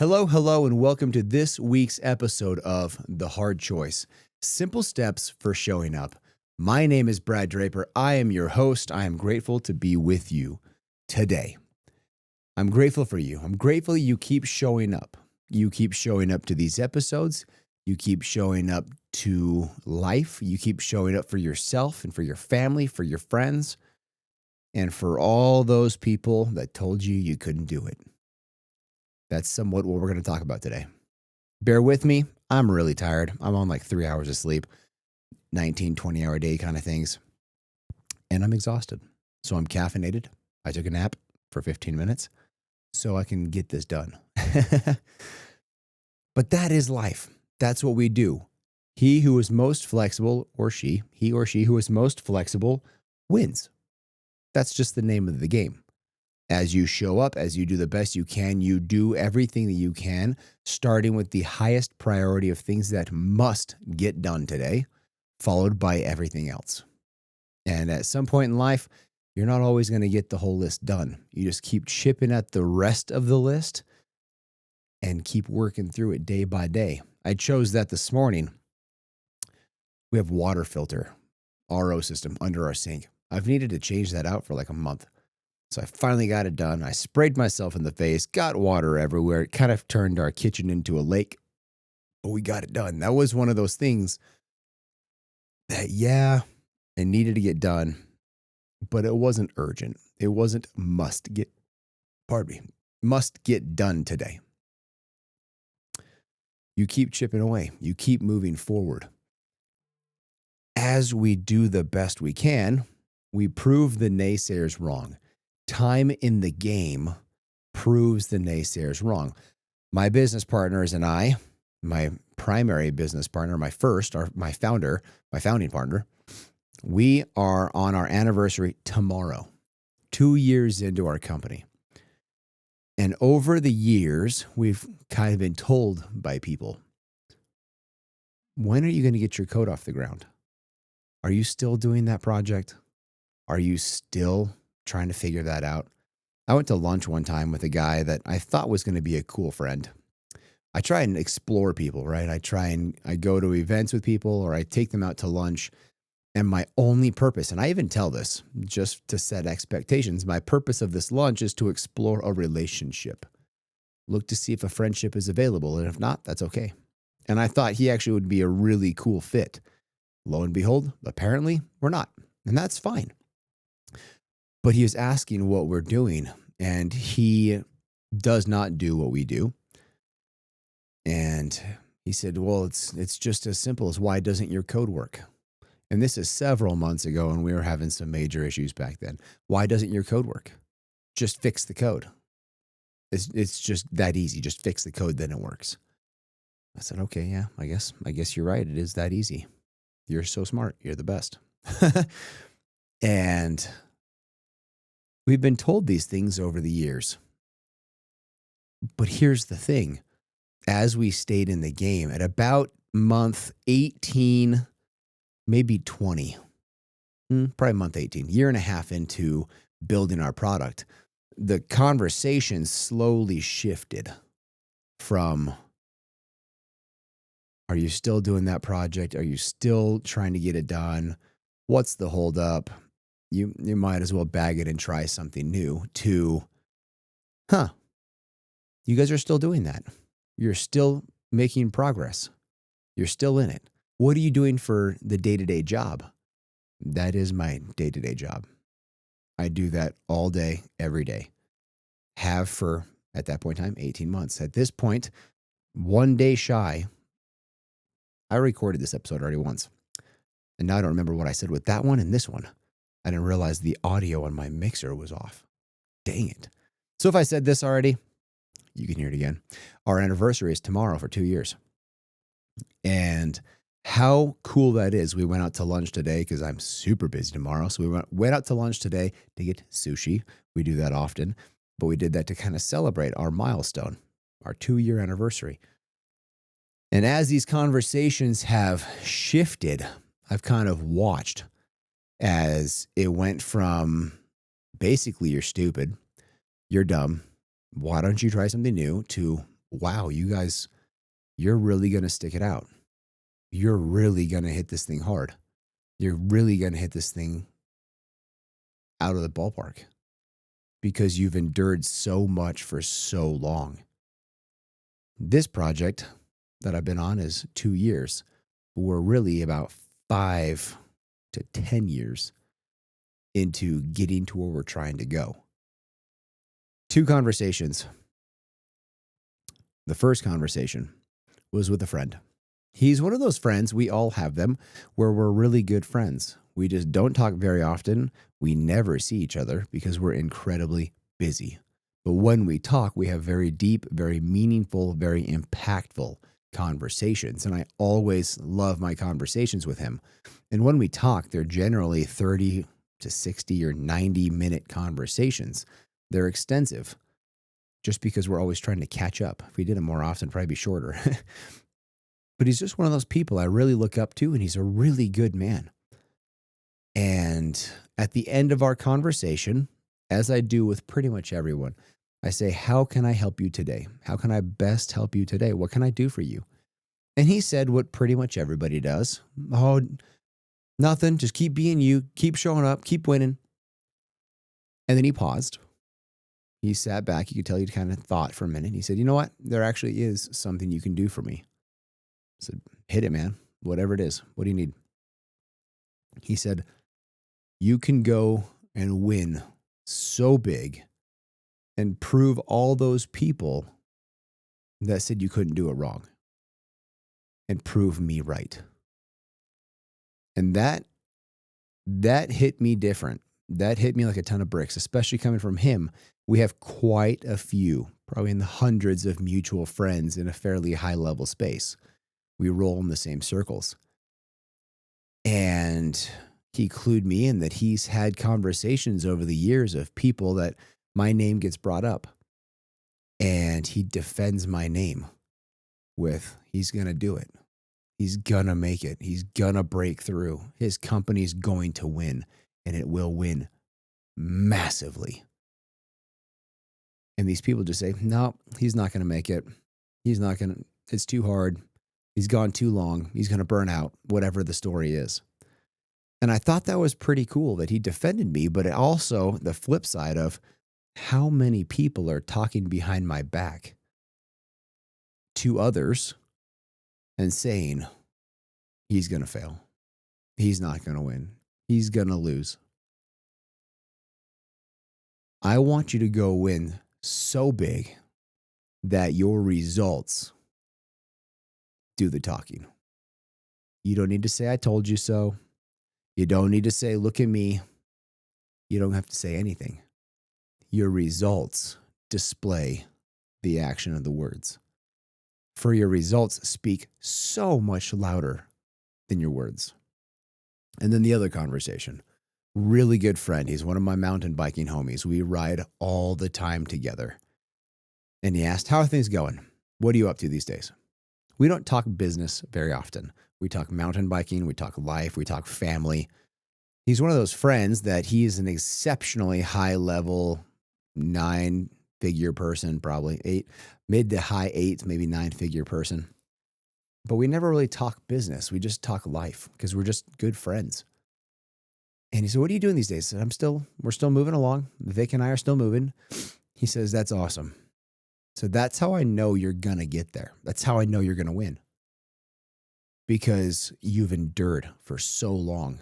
Hello, hello, and welcome to this week's episode of The Hard Choice, Simple Steps for Showing Up. My name is Brad Draper. I am your host. I am grateful to be with you today. I'm grateful for you. I'm grateful you keep showing up. You keep showing up to these episodes. You keep showing up to life. You keep showing up for yourself and for your family, for your friends, and for all those people that told you you couldn't do it. That's somewhat what we're going to talk about today. Bear with me. I'm really tired. I'm on like 3 hours of sleep, 19, 20-hour day kind of things. And I'm exhausted. So I'm caffeinated. I took a nap for 15 minutes so I can get this done. But that is life. That's what we do. He who is most flexible, he or she who is most flexible wins. That's just the name of the game. As you show up, as you do the best you can, you do everything that you can, starting with the highest priority of things that must get done today, followed by everything else. And at some point in life, you're not always going to get the whole list done. You just keep chipping at the rest of the list and keep working through it day by day. I chose that this morning. We have water filter, RO system under our sink. I've needed to change that out for like a month. So I finally got it done. I sprayed myself in the face, got water everywhere. It kind of turned our kitchen into a lake, but we got it done. That was one of those things that, it needed to get done, but it wasn't urgent. It wasn't must get done today. You keep chipping away. You keep moving forward. As we do the best we can, we prove the naysayers wrong. Time in the game proves the naysayers wrong. My business partners and I, my primary business partner, my founding partner, we are on our anniversary tomorrow, 2 years into our company. And over the years, we've kind of been told by people, when are you going to get your code off the ground? Are you still doing that project? Are you still trying to figure that out? I went to lunch one time with a guy that I thought was going to be a cool friend. I try and explore people, right? I go to events with people or I take them out to lunch. And my only purpose, and I even tell this just to set expectations, my purpose of this lunch is to explore a relationship. Look to see if a friendship is available. And if not, that's okay. And I thought he actually would be a really cool fit. Lo and behold, apparently we're not. And that's fine. But he was asking what we're doing, and he does not do what we do. And he said, well, it's just as simple as, why doesn't your code work? And this is several months ago, and we were having some major issues back then. Why doesn't your code work? Just fix the code. It's just that easy. Just fix the code, then it works. I said, okay, yeah, I guess you're right. It is that easy. You're so smart. You're the best. And we've been told these things over the years. But here's the thing. As we stayed in the game, at about month 18, maybe 20, probably month 18, year and a half into building our product, the conversation slowly shifted from, are you still doing that project? Are you still trying to get it done? What's the holdup? You might as well bag it and try something new, to, you guys are still doing that. You're still making progress. You're still in it. What are you doing for the day-to-day job? That is my day-to-day job. I do that all day, every day. Have for, at that point in time, 18 months. At this point, 1 day shy, I recorded this episode already once. And now I don't remember what I said with that one and this one. I didn't realize the audio on my mixer was off. Dang it. So if I said this already, you can hear it again. Our anniversary is tomorrow for 2 years. And how cool that is. We went out to lunch today because I'm super busy tomorrow. So we went out to lunch today to get sushi. We do that often, but we did that to kind of celebrate our milestone, our 2-year anniversary. And as these conversations have shifted, I've kind of watched as it went from basically, you're stupid, you're dumb, why don't you try something new, to wow, you guys, you're really going to stick it out. You're really going to hit this thing hard. You're really going to hit this thing out of the ballpark because you've endured so much for so long. This project that I've been on is 2 years. We're really about 5 to 10 years into getting to where we're trying to go. 2 conversations. The first conversation was with a friend. He's one of those friends, we all have them, where we're really good friends. We just don't talk very often. We never see each other because we're incredibly busy. But when we talk, we have very deep, very meaningful, very impactful conversations. And I always love my conversations with him. And when we talk, they're generally 30 to 60 or 90-minute conversations. They're extensive just because we're always trying to catch up. If we did it more often, it'd probably be shorter. But he's just one of those people I really look up to, and he's a really good man. And at the end of our conversation, as I do with pretty much everyone, I say, how can I help you today? How can I best help you today? What can I do for you? And he said what pretty much everybody does. Oh, nothing. Just keep being you. Keep showing up. Keep winning. And then he paused. He sat back. You could tell he kind of thought for a minute. He said, you know what? There actually is something you can do for me. I said, hit it, man. Whatever it is. What do you need? He said, you can go and win so big and prove all those people that said you couldn't do it wrong and prove me right. And that hit me different. That hit me like a ton of bricks, especially coming from him. We have quite a few, probably in the hundreds of mutual friends in a fairly high level space. We roll in the same circles. And he clued me in that he's had conversations over the years of people that my name gets brought up. And he defends my name with, he's going to do it. He's going to make it. He's going to break through. His company's going to win, and it will win massively. And these people just say, no, he's not going to make it. He's not going to, it's too hard. He's gone too long. He's going to burn out, whatever the story is. And I thought that was pretty cool that he defended me, but also the flip side of how many people are talking behind my back to others and saying, he's going to fail. He's not going to win. He's going to lose. I want you to go win so big that your results do the talking. You don't need to say, I told you so. You don't need to say, look at me. You don't have to say anything. Your results display the action of the words. For your results speak so much louder than your words. And then the other conversation. Really good friend. He's one of my mountain biking homies. We ride all the time together. And he asked, how are things going? What are you up to these days? We don't talk business very often. We talk mountain biking. We talk life. We talk family. He's one of those friends that he is an exceptionally high level 9-figure person, probably mid to high 8s, maybe 9-figure person. But we never really talk business. We just talk life because we're just good friends. And he said, what are you doing these days? I said, we're still moving along. Vic and I are still moving. He says, that's awesome. So that's how I know you're going to get there. That's how I know you're going to win. Because you've endured for so long.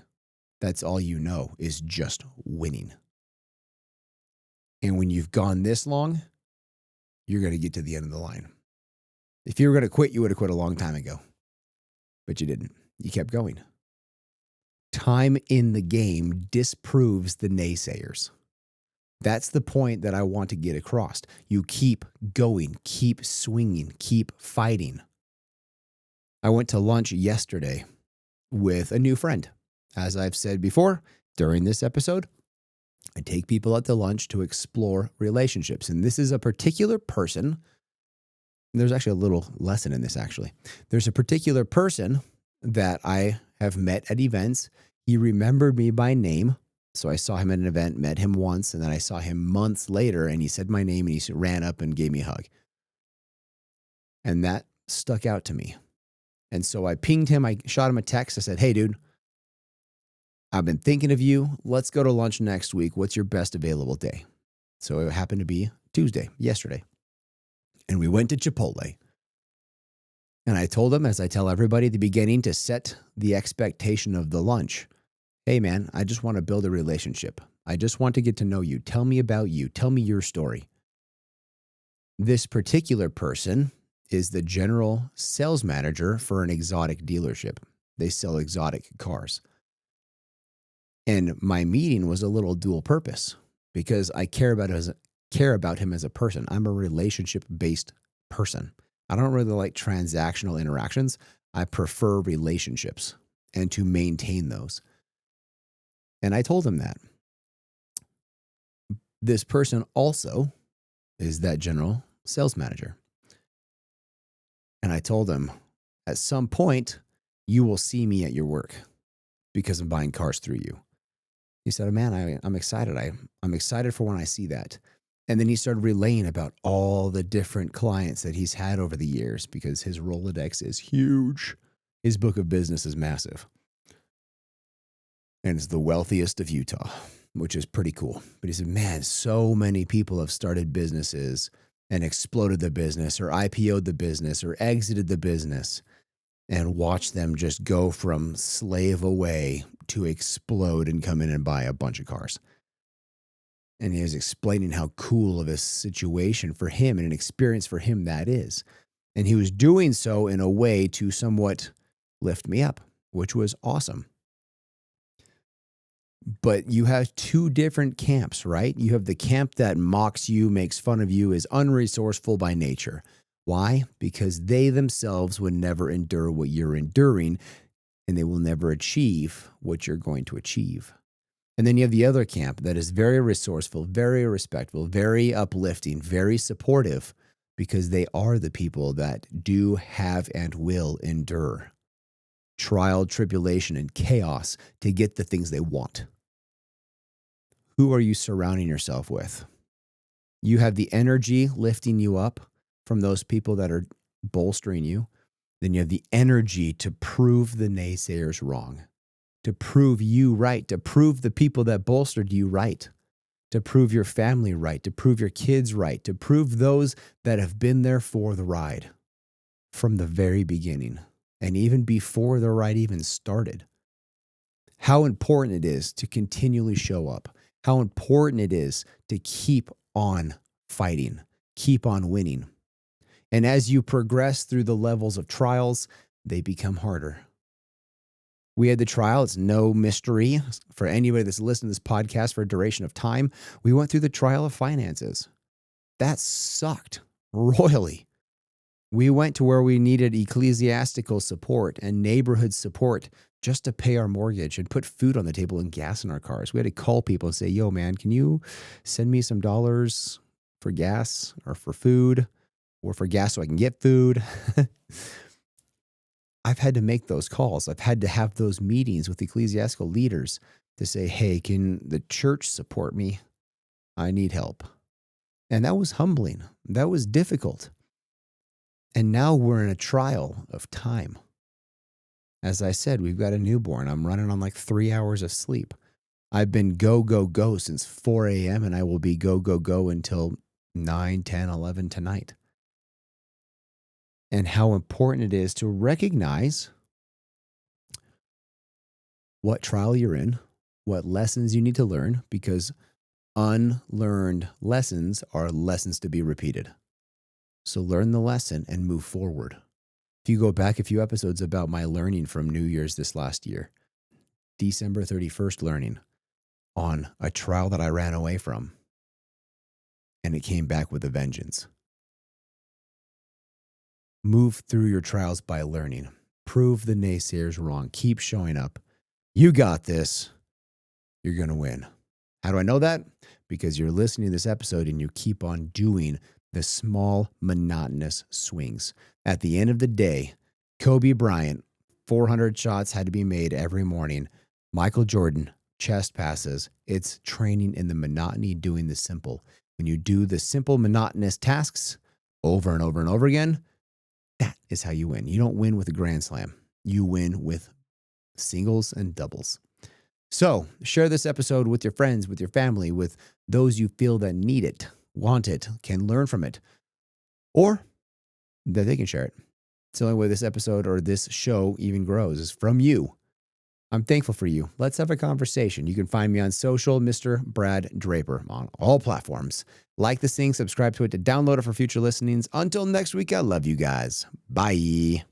That's all you know is just winning. And when you've gone this long, you're going to get to the end of the line. If you were going to quit, you would have quit a long time ago. But you didn't. You kept going. Time in the game disproves the naysayers. That's the point that I want to get across. You keep going, keep swinging, keep fighting. I went to lunch yesterday with a new friend. As I've said before, during this episode, I take people out to lunch to explore relationships. And this is a particular person. There's actually a little lesson in this, actually. There's a particular person that I have met at events. He remembered me by name. So I saw him at an event, met him once, and then I saw him months later, and he said my name, and he ran up and gave me a hug. And that stuck out to me. And so I pinged him. I shot him a text. I said, hey, dude, I've been thinking of you. Let's go to lunch next week. What's your best available day? So it happened to be Tuesday, yesterday. And we went to Chipotle. And I told him, as I tell everybody at the beginning, to set the expectation of the lunch. Hey, man, I just want to build a relationship. I just want to get to know you. Tell me about you. Tell me your story. This particular person is the general sales manager for an exotic dealership. They sell exotic cars. And my meeting was a little dual purpose because I care about him as a person. I'm a relationship-based person. I don't really like transactional interactions. I prefer relationships and to maintain those. And I told him that. This person also is that general sales manager. And I told him, at some point, you will see me at your work because I'm buying cars through you. He said, man, I'm excited. I'm excited for when I see that. And then he started relaying about all the different clients that he's had over the years because his Rolodex is huge. His book of business is massive. And it's the wealthiest of Utah, which is pretty cool. But he said, man, so many people have started businesses and exploded the business or IPO'd the business or exited the business and watch them just go from slave away to explode and come in and buy a bunch of cars. And he was explaining how cool of a situation for him and an experience for him that is. And he was doing so in a way to somewhat lift me up, which was awesome. But you have two different camps, right? You have the camp that mocks you, makes fun of you, is unresourceful by nature. Why? Because they themselves would never endure what you're enduring, and they will never achieve what you're going to achieve. And then you have the other camp that is very resourceful, very respectful, very uplifting, very supportive, because they are the people that do have and will endure trial, tribulation, and chaos to get the things they want. Who are you surrounding yourself with? You have the energy lifting you up from those people that are bolstering you. Then you have the energy to prove the naysayers wrong, to prove you right, to prove the people that bolstered you right, to prove your family right, to prove your kids right, to prove those that have been there for the ride from the very beginning and even before the ride even started. How important it is to continually show up. How important it is to keep on fighting, keep on winning. And as you progress through the levels of trials, they become harder. We had the trial. It's no mystery for anybody that's listening to this podcast for a duration of time. We went through the trial of finances. That sucked royally. We went to where we needed ecclesiastical support and neighborhood support just to pay our mortgage and put food on the table and gas in our cars. We had to call people and say, yo, man, can you send me some dollars for gas or for food or for gas so I can get food? I've had to make those calls. I've had to have those meetings with ecclesiastical leaders to say, hey, can the church support me? I need help. And that was humbling. That was difficult. And now we're in a trial of time. As I said, we've got a newborn. I'm running on like 3 hours of sleep. I've been go, go, go since 4 a.m. and I will be go, go, go until 9, 10, 11 tonight. And how important it is to recognize what trial you're in, what lessons you need to learn, because unlearned lessons are lessons to be repeated. So learn the lesson and move forward. If you go back a few episodes about my learning from New Year's this last year, December 31st learning on a trial that I ran away from, and it came back with a vengeance. Move through your trials by learning. Prove the naysayers wrong. Keep showing up. You got this. You're going to win. How do I know that? Because you're listening to this episode and you keep on doing the small, monotonous swings. At the end of the day, Kobe Bryant, 400 shots had to be made every morning. Michael Jordan, chest passes. It's training in the monotony, doing the simple. When you do the simple, monotonous tasks over and over and over again, is how you win. You don't win with a grand slam. You win with singles and doubles. So share this episode with your friends, with your family, with those you feel that need it, want it, can learn from it, or that they can share it. It's the only way this episode or this show even grows is from you. I'm thankful for you. Let's have a conversation. You can find me on social, Mr. Brad Draper, on all platforms. Like this thing, subscribe to it to download it for future listenings. Until next week, I love you guys. Bye.